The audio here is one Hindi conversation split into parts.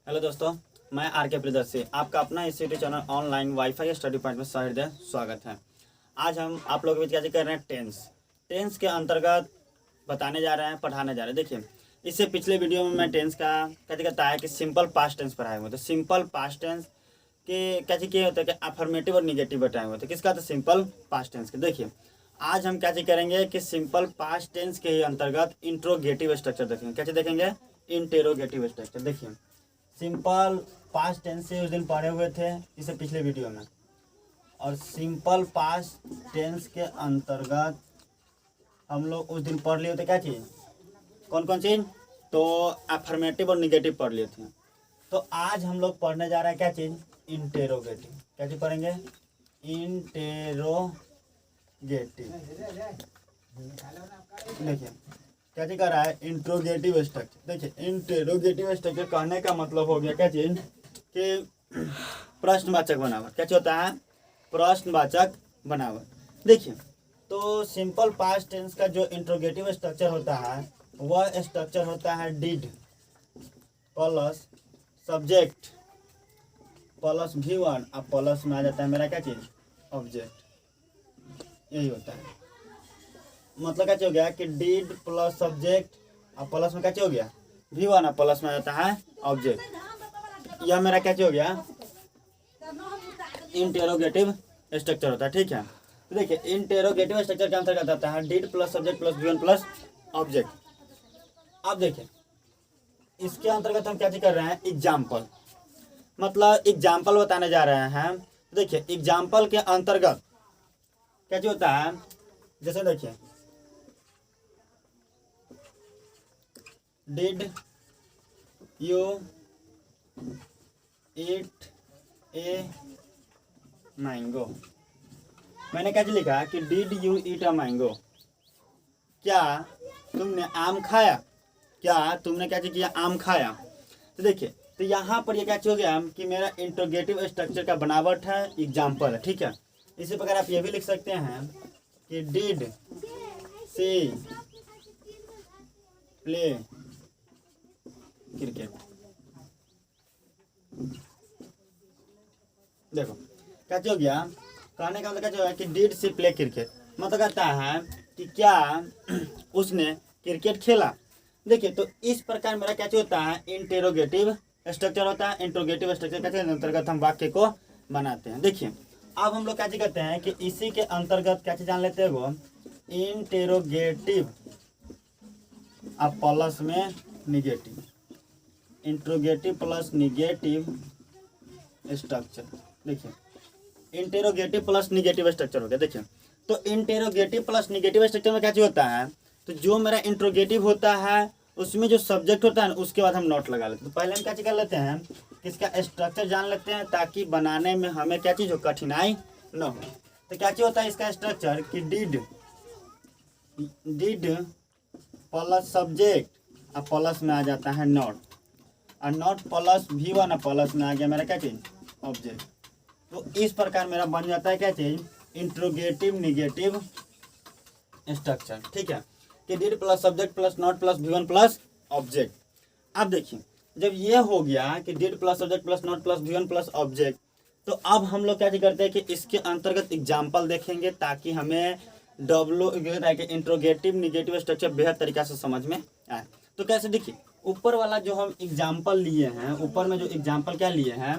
हेलो दोस्तों, मैं आर के प्रियदर्शी आपका अपना इस YouTube channel online wifi study point में सहृदय स्वागत है। आज हम आप लोगों के बीच क्या कर रहे हैं, टेंस के अंतर्गत बताने जा रहे हैं, पढ़ाने जा रहे हैं। देखिए, इससे पिछले वीडियो में मैं टेंस का क्या कहता है कि सिंपल पास्ट टेंस पढ़ाए हुए थे। सिंपल पास्ट टेंस के क्या होता है कि अफर्मेटिव और निगेटिव बताए हुए थे। किसका? तो सिंपल पास्ट टेंस के। देखिए, आज हम क्या करेंगे कि सिंपल पास्ट टेंस के अंतर्गत इंट्रोगेटिव स्ट्रक्चर देखेंगे। कैसे देखेंगे? Interrogative structure. देखिए, सिंपल पास्ट टेंस से उस दिन पढ़े हुए थे इसे पिछले वीडियो में, और सिंपल पास्ट टेंस के अंतर्गत हम लोग उस दिन पढ़ लिए थे क्या चीज़, कौन कौन चीज़? तो अफर्मेटिव और निगेटिव पढ़ लिए थे। तो आज हम लोग पढ़ने जा रहे हैं क्या चीज़? इंटेरोगेटिव। क्या चीज़ पढ़ेंगे? इंटेरोगेटिव। देखिए क्या चीज कर रहा है? Interrogative structure. देखिए, इंटेरोगेटिव स्ट्रक्चर कहने का मतलब हो गया क्या चीज कि प्रश्नवाचक बनावट। क्या होता है? प्रश्नवाचक बनावट। देखिए, तो सिंपल पास्ट टेंस का जो इंट्रोगेटिव स्ट्रक्चर होता है वह स्ट्रक्चर होता है did plus subject plus V1 और प्लस में आ जाता है मेरा क्या चीज? ऑब्जेक्ट। यही होता है। मतलब क्या हो गया कि डिड प्लस सब्जेक्ट और प्लस में क्या हो गया? V1 और प्लस में आ जाता है ऑब्जेक्ट। यह मेरा क्या हो गया? इंटेरोगेटिव स्ट्रक्चर होता है। ठीक है, तो देखिए, इंटेरोगेटिव स्ट्रक्चर के अंतर्गत आता है did plus subject plus V1 plus object. अब देखिए, इसके अंतर्गत हम क्या कर रहे हैं? एग्जाम्पल, मतलब एग्जाम्पल बताने जा रहे हैं। देखिए, एग्जाम्पल के अंतर्गत क्या होता है? जैसे देखिए, did you eat a mango. मैंने क्या लिखा कि did you eat a mango. क्या तुमने आम खाया? क्या तुमने क्या किया? आम खाया। तो देखिए, तो यहाँ पर ये क्या हो गया कि मेरा इंट्रोगेटिव स्ट्रक्चर का बनावट है, एग्जाम्पल है। ठीक है, इसी प्रकार आप ये भी लिख सकते हैं कि डिड सी प्ले क्रिकेट। देखो क्या हो गया? कहने का मतलब क्या है कि डिड सी प्ले क्रिकेट, मतलब कहता है कि क्या उसने क्रिकेट खेला। देखिए, तो इस प्रकार मेरा क्या होता है? इंटेरोगेटिव स्ट्रक्चर होता है। इंट्रोगेटिव स्ट्रक्चर के अंतर्गत हम वाक्य को बनाते हैं। देखिए, अब हम लोग क्या कहते हैं कि इसी के अंतर्गत क्या जान लेते हैं? वो इंटेरोगेटिव अब प्लस में negative. Interrogative plus negative structure. देखिए, इंटेरोगेटिव प्लस निगेटिव स्ट्रक्चर हो गया। देखिए, तो इंटेरोगेटिव प्लस निगेटिव स्ट्रक्चर में क्या होता है? तो जो मेरा इंट्रोगेटिव होता है उसमें जो सब्जेक्ट होता है उसके बाद हम नोट लगा लेते हैं। तो पहले हम क्या कर लेते हैं कि इसका स्ट्रक्चर जान लेते हैं ताकि बनाने में हमें क्या चीज़ हो, कठिनाई न हो। तो क्या होता है इसका स्ट्रक्चर कि डिड प्लस सब्जेक्ट और प्लस में आ जाता है नॉट, और नॉट प्लस V1 और प्लस में आ गया मेरा क्या चीज? ऑब्जेक्ट। तो इस प्रकार मेरा बन जाता है क्या चीज? Interrogative negative structure. ठीक है, कि did plus subject plus not plus V1 plus object. अब देखिए, जब ये हो गया कि did plus subject plus not plus V1 plus object, तो अब हम लोग क्या करते हैं कि इसके अंतर्गत एग्जाम्पल देखेंगे ताकि हमें इंट्रोगेटिव निगेटिव स्ट्रक्चर बेहद तरीका से समझ में आए। तो कैसे? देखिए, ऊपर वाला जो हम एग्जाम्पल लिए हैं, ऊपर में जो एग्जाम्पल क्या लिए हैं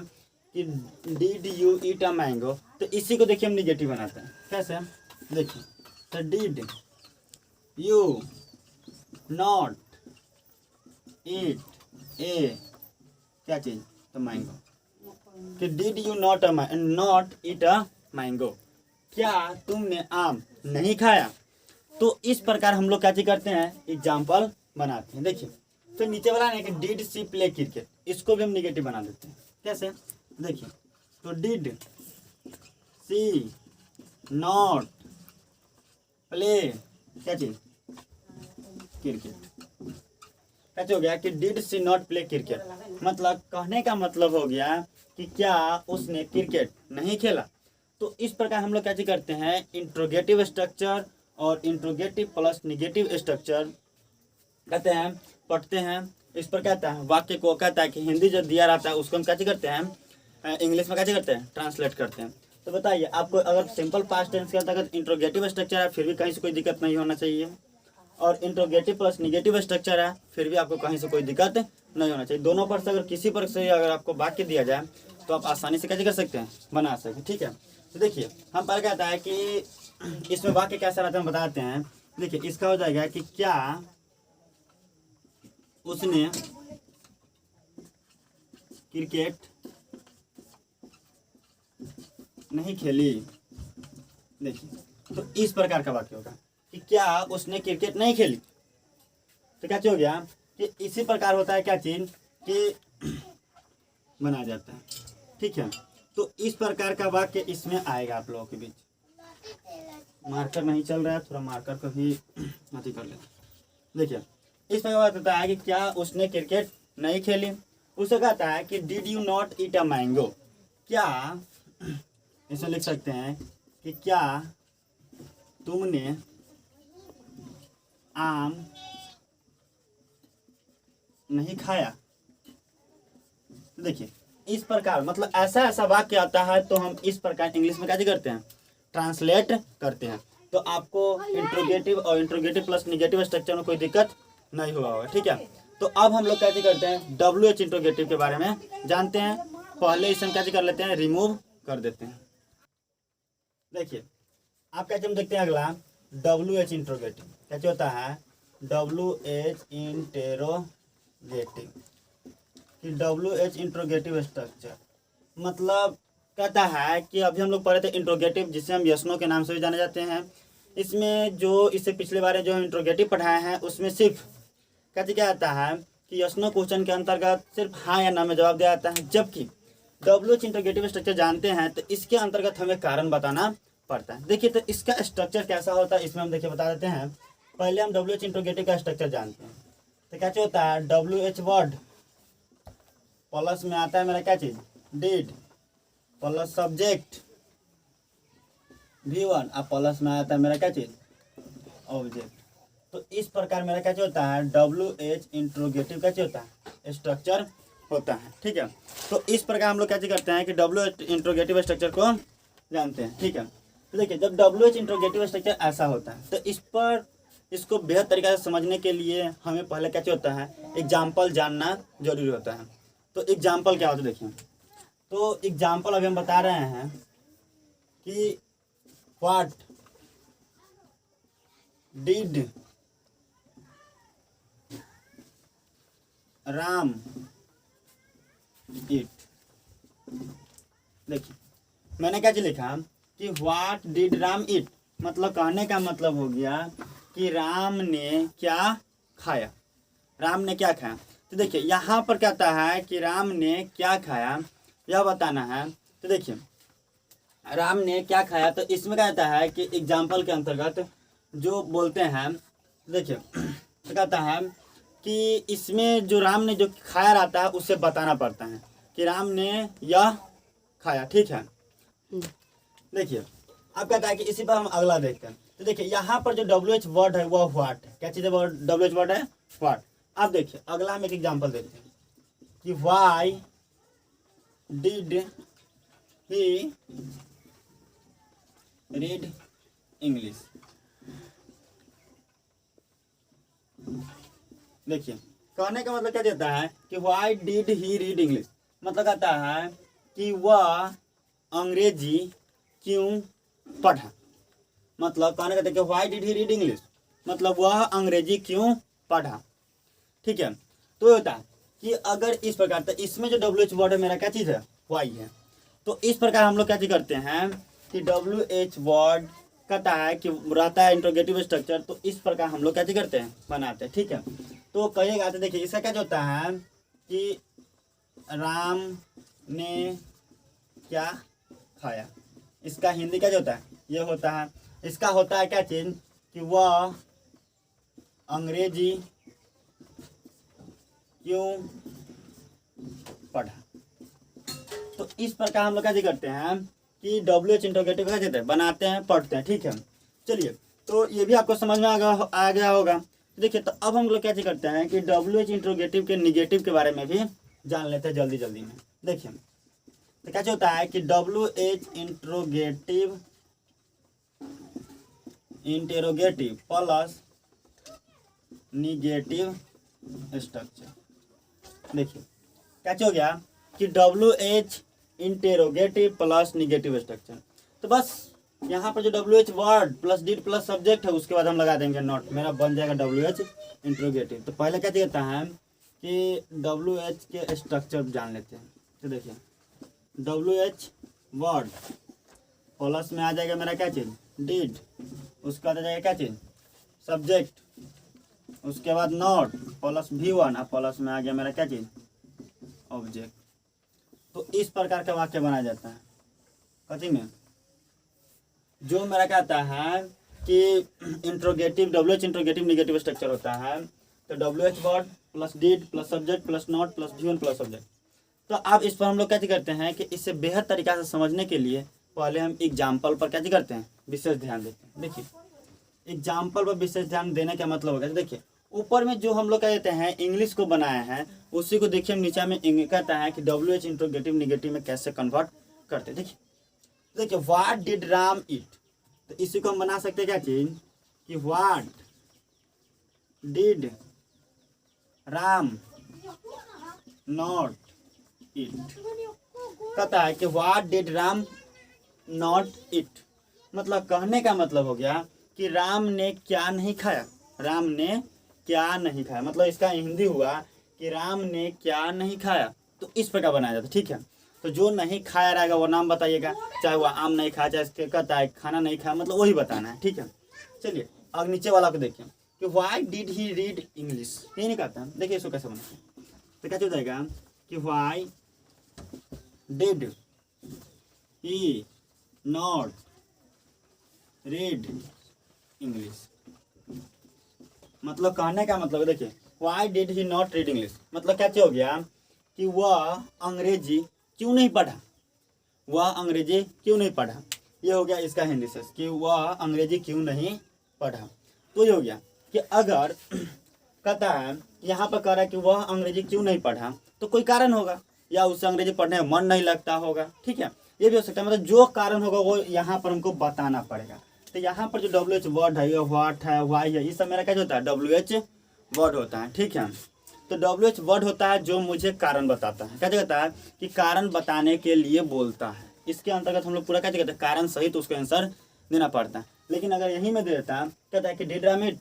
कि did you eat a mango, तो इसी को देखिए हम निगेटिव बनाते हैं। कैसे? देखिए, तो डिड यू नॉट ईट ए क्या चीज? तो मैंगो। कि did you not eat a mango, क्या तुमने आम नहीं खाया? तो इस प्रकार हम लोग क्या करते हैं? एग्जाम्पल बनाते हैं। देखिए, तो नीचे वाला है कि डिड सी प्ले क्रिकेट, इसको भी हम निगेटिव बना देते हैं। कैसे? देखिए, तो डिड सी नॉट प्ले क्या चीज? क्रिकेट। कैसे हो गया कि did she not play cricket, मतलब कहने का मतलब हो गया कि क्या उसने क्रिकेट नहीं खेला। तो इस प्रकार हम लोग क्या करते हैं? इंट्रोगेटिव स्ट्रक्चर और इंट्रोगेटिव प्लस निगेटिव स्ट्रक्चर कहते हैं, पढ़ते हैं। इस पर कहता है वाक्य को कहता है कि हिंदी जो दिया रहता है उसको हम कैसे करते हैं, इंग्लिश में कैसे करते हैं, ट्रांसलेट करते हैं। तो बताइए आपको अगर सिंपल पास्ट टेंस के अंतर्गत इंट्रोगेटिव स्ट्रक्चर है फिर भी कहीं से कोई दिक्कत नहीं होना चाहिए, और इंट्रोगेटिव प्लस निगेटिव स्ट्रक्चर है फिर भी आपको कहीं से कोई दिक्कत नहीं होना चाहिए। दोनों पर से अगर किसी पर से अगर आपको वाक्य दिया जाए तो आप आसानी से कैसे कर सकते हैं, बना सकते हैं। ठीक है, तो देखिए हम पहले कहता है कि इसमें वाक्य कैसा रहता है हम बताते हैं। देखिए इसका हो जाएगा कि क्या उसने क्रिकेट नहीं खेली। देखिए तो इस प्रकार का वाक्य होगा कि क्या उसने क्रिकेट नहीं खेली। तो क्या हो गया कि इसी प्रकार होता है क्या चीज कि बनाया जाता है। ठीक है, तो इस प्रकार का वाक्य इसमें आएगा आप लोगों के बीच। मार्कर नहीं चल रहा है, थोड़ा मार्कर को भी अति कर लेते। देखिए इस प्रकार होता है कि क्या उसने क्रिकेट नहीं खेली। उसे कहता है कि did you not eat a mango. क्या, इसे लिख सकते हैं कि क्या तुमने आम नहीं खाया। देखिए इस प्रकार मतलब ऐसा ऐसा वाक्य आता है तो हम इस प्रकार इंग्लिश में कैसे करते हैं, ट्रांसलेट करते हैं। तो आपको इंट्रोगेटिव और इंट्रोगेटिव प्लस निगेटिव स्ट्रक्चर में कोई दिक्कत नहीं हुआ होगा। ठीक है, तो अब हम लोग कैसे करते हैं, WH इंट्रोगेटिव के बारे में जानते हैं। पहले इसे हम कैसे कर लेते हैं, रिमूव कर देते हैं। देखिए आप कैसे हम देखते हैं अगला WH इंट्रोगेटिव कैसे होता है, WH इंटेरोगेटिव कि WH इंट्रोगेटिव स्ट्रक्चर मतलब कहता है कि अभी हम लोग पढ़े थे इंट्रोगेटिव जिसे हम यस नो के नाम से भी जाने जाते हैं। इसमें जो इससे पिछले बार जो हम इंट्रोगेटिव पढ़ाए हैं उसमें सिर्फ कैसे क्या आता है कि यस नो क्वेश्चन के अंतर्गत सिर्फ हाँ या ना में जवाब दिया जाता है, जबकि WH इंट्रोगेटिव स्ट्रक्चर जानते हैं तो इसके अंतर्गत हमें कारण बताना पड़ता है। देखिए तो इसका स्ट्रक्चर कैसा होता है इसमें हम देखिए बता देते हैं। पहले हम WH इंट्रोगेटिव का स्ट्रक्चर जानते हैं। तो कैसे होता है, WH वर्ड प्लस में आता है मेरा क्या चीज, डिड प्लस सब्जेक्ट V1 और प्लस में आता है मेरा क्या चीज, ऑब्जेक्ट। तो इस प्रकार मेरा क्या होता है, WH इंट्रोगेटिव कैसे होता है, स्ट्रक्चर होता है। ठीक है, तो इस प्रकार हम लोग कैसे करते हैं कि WH इंट्रोगेटिव स्ट्रक्चर को जानते हैं। ठीक है, तो देखिए जब WH इंट्रोगेटिव स्ट्रक्चर ऐसा होता है तो इस पर इसको बेहद तरीके से समझने के लिए हमें पहले कैसे होता है, एग्जाम्पल जानना जरूरी होता है। तो एग्जाम्पल क्या होता है देखिए, तो एग्जाम्पल अभी हम बता रहे हैं कि व्हाट डिड राम ईट। देखिए मैंने क्या लिखा कि व्हाट डिड राम ईट, मतलब कहने का मतलब हो गया कि राम ने क्या खाया, राम ने क्या खाया। तो देखिए यहाँ पर कहता है कि राम ने क्या खाया यह बताना है। तो देखिए राम ने क्या खाया, तो इसमें कहता है कि एग्जाम्पल के अंतर्गत जो बोलते हैं, देखिए तो कहता है कि इसमें जो राम ने जो खाया रहता है उसे बताना पड़ता है कि राम ने यह खाया। ठीक है, देखिए अब कहता है कि इसी पर हम अगला देखते हैं। तो देखिए यहाँ पर जो WH वर्ड है वह व्हाट है, क्या चीज़ है, WH वर्ड है व्हाट। अब देखिए अगला हम एक एग्जाम्पल देखते हैं कि why did he read English. देखिए कहने का मतलब क्या देता है कि why did he read English, मतलब कहता है कि वह अंग्रेजी क्यों पढ़ा। मतलब कहने का देखिए why did he read English मतलब वह अंग्रेजी क्यों पढ़ा। ठीक है, तो होता है कि अगर इस प्रकार, तो इसमें जो WH वर्ड है मेरा क्या चीज़ है, वाई है। तो इस प्रकार हम लोग क्या चीज करते हैं कि WH वर्ड कहता है कि रहता है इंट्रोगेटिव स्ट्रक्चर, तो इस प्रकार हम लोग क्या चीज करते हैं, बनाते हैं। ठीक है, तो कहिएगा तो देखिए इसका क्या होता है कि राम ने क्या खाया, इसका हिंदी क्या होता है, ये होता है। इसका होता है क्या चीज कि वह अंग्रेजी क्यों पढ़ा। तो इस प्रकार हम लोग क्या करते हैं कि WH इंट्रोगेटिव क्या कहते हैं, बनाते हैं, पढ़ते हैं। ठीक है, चलिए तो ये भी आपको समझ में आ गया होगा। देखिए तो अब हम लोग क्या करते हैं कि डब्ल्यू एच इंट्रोगेटिव के निगेटिव के बारे में भी जान लेते हैं जल्दी जल्दी में। देखिए तो क्या होता है कि W H interrogative plus negative structure. देखिए क्या हो गया कि W H interrogative plus negative structure. तो बस यहाँ पर जो W H word plus did plus subject है उसके बाद हम लगा देंगे नॉट, मेरा बन जाएगा डब्ल्यू एच इंट्रोगेटिव। तो पहले क्या कहता है कि डब्ल्यू एच के स्ट्रक्चर जान लेते हैं। तो देखिए डब्ल्यू एच वर्ड प्लस में आ जाएगा मेरा क्या चीज़ डिड, उसके बाद आ जाएगा क्या चीज़ सब्जेक्ट, उसके बाद नॉट प्लस V1 और प्लस में आ गया मेरा क्या चीज़ ऑब्जेक्ट। तो इस प्रकार का वाक्य बनाया जाता है कथी में, जो मेरा कहता है कि interrogative W H interrogative negative structure होता है। तो W H word plus did plus subject plus not plus V1 plus subject. तो अब इस पर हम लोग क्या करते हैं कि इसे बेहद तरीका से समझने के लिए पहले हम एग्जाम्पल पर क्या करते हैं विशेष ध्यान देते हैं। देखिए एग्जाम्पल पर विशेष ध्यान देने का मतलब होगा, देखिए ऊपर में जो हम लोग क्या कहते हैं इंग्लिश को बनाया है उसी को देखिए हम नीचे में कहता है कि डब्ल्यू एच इंट्रोगेटिव निगेटिव में कैसे कन्वर्ट करते हैं। देखिए व्हाट डिड राम ईट, तो इसी को हम बना सकते हैं क्या चीज कि what did Ram not eat. कहता है कि what did Ram not eat, मतलब कहने का मतलब हो गया कि राम ने क्या नहीं खाया, राम ने क्या नहीं खाया, मतलब इसका हिंदी हुआ कि राम ने क्या नहीं खाया। तो इस प्रकार बनाया जाता है, ठीक है। तो जो नहीं खाया रहेगा वो नाम बताइएगा, चाहे वह आम नहीं खाया, चाहे इसके कहता है खाना नहीं खाया, मतलब वही बताना है, ठीक है। चलिए अब नीचे वाला को देखिए कि why did he read English, ये नहीं कहता। देखिए इसको कैसे बनाते हैं, तो क्या हो जाएगा कि why did he not read English, मतलब कहने का मतलब देखिए why did he not read English, मतलब क्या हो गया कि वह अंग्रेजी क्यों नहीं पढ़ा, वह अंग्रेजी क्यों नहीं पढ़ा। ये हो गया इसका हिंदी से कि वह अंग्रेजी क्यों नहीं पढ़ा। तो ये हो गया कि अगर कहता है यहाँ पर कह रहा है कि वह अंग्रेजी क्यों नहीं पढ़ा, तो कोई कारण होगा, या उससे अंग्रेजी पढ़ने में मन नहीं लगता होगा, ठीक है। ये भी हो सकता है, मतलब जो कारण होगा वो यहाँ पर हमको बताना पड़ेगा। तो यहाँ पर जो डब्ल्यू एच वर्ड है, व्हाट है, वाई है, ये सब मेरा क्या होता है डब्ल्यू एच वर्ड होता है, ठीक है। तो डब्ल्यू एच वर्ड होता है जो मुझे कारण बताता है, क्या कहता है कि कारण बताने के लिए बोलता है। इसके अंतर्गत हम लोग पूरा क्या कहते हैं कारण सहित उसको आंसर देना पड़ता है। लेकिन अगर यहीं में दे देता कहता है कि डिड राम ईट,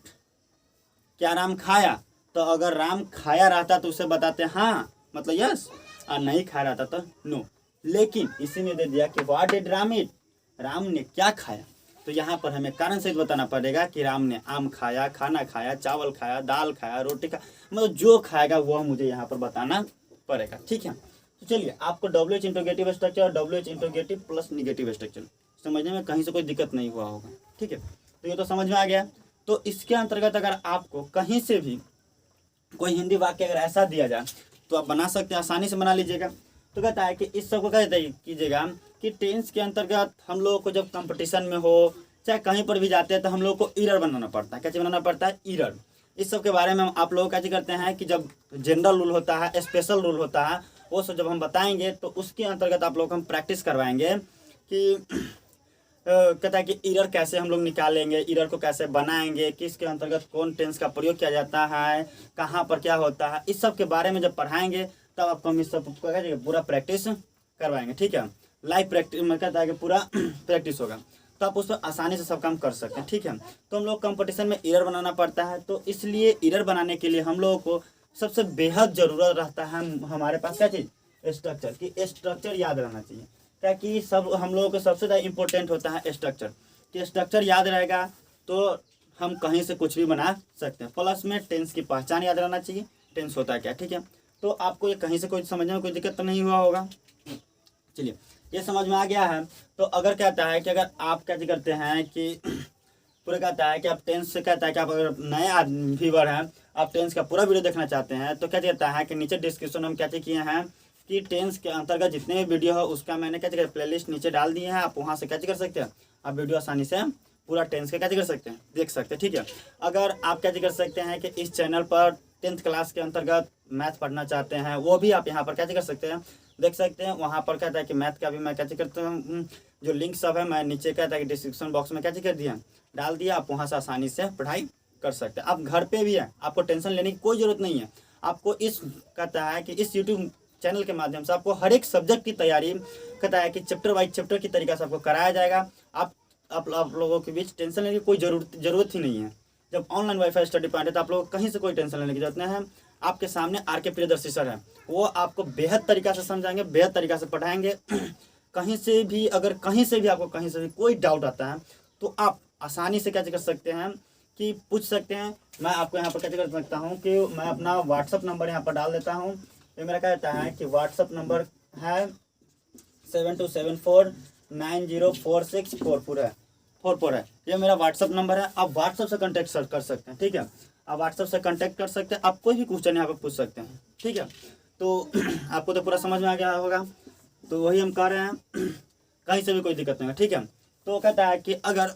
क्या राम खाया, तो अगर राम खाया रहता तो उसे बताते हाँ मतलब यस, और नहीं खाया रहता तो नो। लेकिन इसी में दे दिया कि व्हाट डिड राम ईट, राम ने क्या खाया, तो यहाँ पर हमें कारण सहित बताना पड़ेगा कि राम ने आम खाया, खाना खाया, चावल खाया, दाल खाया, रोटी खाया, मतलब जो खाएगा वह मुझे यहाँ पर बताना पड़ेगा, ठीक है। तो चलिए आपको डब्ल्यू एच इंट्रोगेटिव स्ट्रक्चर और W H interrogative plus negative structure समझने में कहीं से कोई दिक्कत नहीं हुआ होगा, ठीक है। तो ये तो समझ में आ गया। तो इसके अंतर्गत अगर आपको कहीं से भी कोई हिंदी वाक्य अगर ऐसा दिया जाए तो आप बना सकते हैं, आसानी से बना लीजिएगा। तो कहता है कि इस सब को कहते कीजिएगा कि टेंस के अंतर्गत हम लोगों को जब कंपटीशन में हो चाहे कहीं पर भी जाते हैं तो हम लोग को ईरर बनाना पड़ता है। कैसे बनाना पड़ता है ईरर। इस सब के बारे में आप लोग कैसे करते हैं कि जब जनरल रूल होता है, स्पेशल रूल होता है, वो सब जब हम बताएंगे तो उसके अंतर्गत आप लोग हम प्रैक्टिस करवाएंगे कि कहता है कि ईरर कैसे हम लोग निकालेंगे, ईरर को कैसे बनाएंगे, किसके अंतर्गत कौन टेंस का प्रयोग किया जाता है, कहाँ पर क्या होता है, इस सब के बारे में जब पढ़ाएंगे तब आपको हम इस सब पूरा प्रैक्टिस करवाएंगे, ठीक है। लाइव प्रैक्टिस में कहता है कि पूरा प्रैक्टिस होगा तो आप उस पर आसानी से सब काम कर सकते हैं, ठीक है। तो हम लोग कंपटीशन में ईरर बनाना पड़ता है, तो इसलिए ईरर बनाने के लिए हम लोगों को सबसे बेहद ज़रूरत रहता है हमारे पास क्या चीज़ स्ट्रक्चर की। स्ट्रक्चर याद रहना चाहिए, क्या कि सब हम लोगों को सबसे ज़्यादा इंपॉर्टेंट होता है स्ट्रक्चर। कि स्ट्रक्चर याद रहेगा तो हम कहीं से कुछ भी बना सकते हैं। प्लस में टेंस की पहचान याद रहना चाहिए, टेंस होता है क्या, ठीक है। तो आपको ये कहीं से कोई समझने में कोई दिक्कत तो नहीं हुआ होगा। चलिए ये समझ में आ गया है। तो अगर कहता है कि अगर आप क्या करते हैं कि पूरा कहता है कि आप टेंस से कहता है कि आप अगर नए व्यूअर हैं, आप टेंस का पूरा वीडियो देखना चाहते हैं तो क्या कहता है कि नीचे डिस्क्रिप्शन में हम क्या किए हैं कि टेंस के अंतर्गत जितने भी वीडियो है उसका मैंने क्या प्लेलिस्ट नीचे डाल दिए हैं, आप वहाँ से क्या कर सकते हैं, आप वीडियो आसानी से पूरा टेंथ का क्या कर सकते हैं, देख सकते हैं। ठीक है, अगर आप क्या कर सकते हैं कि इस चैनल पर 10th क्लास के अंतर्गत मैथ पढ़ना चाहते हैं, वो भी आप यहाँ पर क्या कर सकते हैं, देख सकते हैं। वहाँ पर कहता है कि मैथ का भी मैं क्या करता हूँ, जो लिंक सब है मैं नीचे कहता है कि डिस्क्रिप्शन बॉक्स में क्या कर दिया, डाल दिया। आप वहाँ से आसानी से पढ़ाई कर सकते हैं। आप घर पे भी है, आपको टेंशन लेने की कोई ज़रूरत नहीं है। आपको इस कहता है कि इस यूट्यूब चैनल के माध्यम से आपको हर एक सब्जेक्ट की तैयारी कहता है कि चैप्टर वाइज चैप्टर की तरीका से आपको कराया जाएगा। आप लोगों के बीच टेंशन लेने की कोई ज़रूरत ही नहीं है। जब ऑनलाइन वाईफाई स्टडी पॉइंट है तो आप लोग कहीं से कोई टेंशन लेने की जरूरत नहीं है। आपके सामने आर.के. प्रियदर्शी सर है, वो आपको बेहद तरीका से समझाएंगे, बेहद तरीका से पढ़ाएंगे। कहीं से भी अगर कहीं से भी आपको कहीं से भी कोई डाउट आता है तो आप आसानी से क्या कर सकते हैं कि पूछ सकते हैं। मैं आपको यहाँ पर क्या कर सकता हूँ कि मैं अपना व्हाट्सअप नंबर यहाँ पर डाल देता हूँ। ये मेरा क्या कहता है कि व्हाट्सअप नंबर है 7274904644 है 44 है। ये मेरा व्हाट्सअप नंबर है। आप व्हाट्सअप से कॉन्टैक्ट कर सकते हैं। ठीक है, आप व्हाट्सअप से कॉन्टैक्ट कर सकते हैं। आप कोई भी क्वेश्चन यहाँ पर पूछ सकते हैं। ठीक है, तो आपको तो पूरा समझ में आ गया होगा। तो वही हम कह रहे हैं, कहीं से भी कोई दिक्कत नहीं है। ठीक है, तो कहता है कि अगर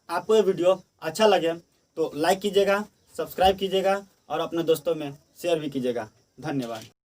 आपको ये वीडियो अच्छा लगे तो लाइक कीजिएगा, सब्सक्राइब कीजिएगा और अपने दोस्तों में शेयर भी कीजिएगा। धन्यवाद।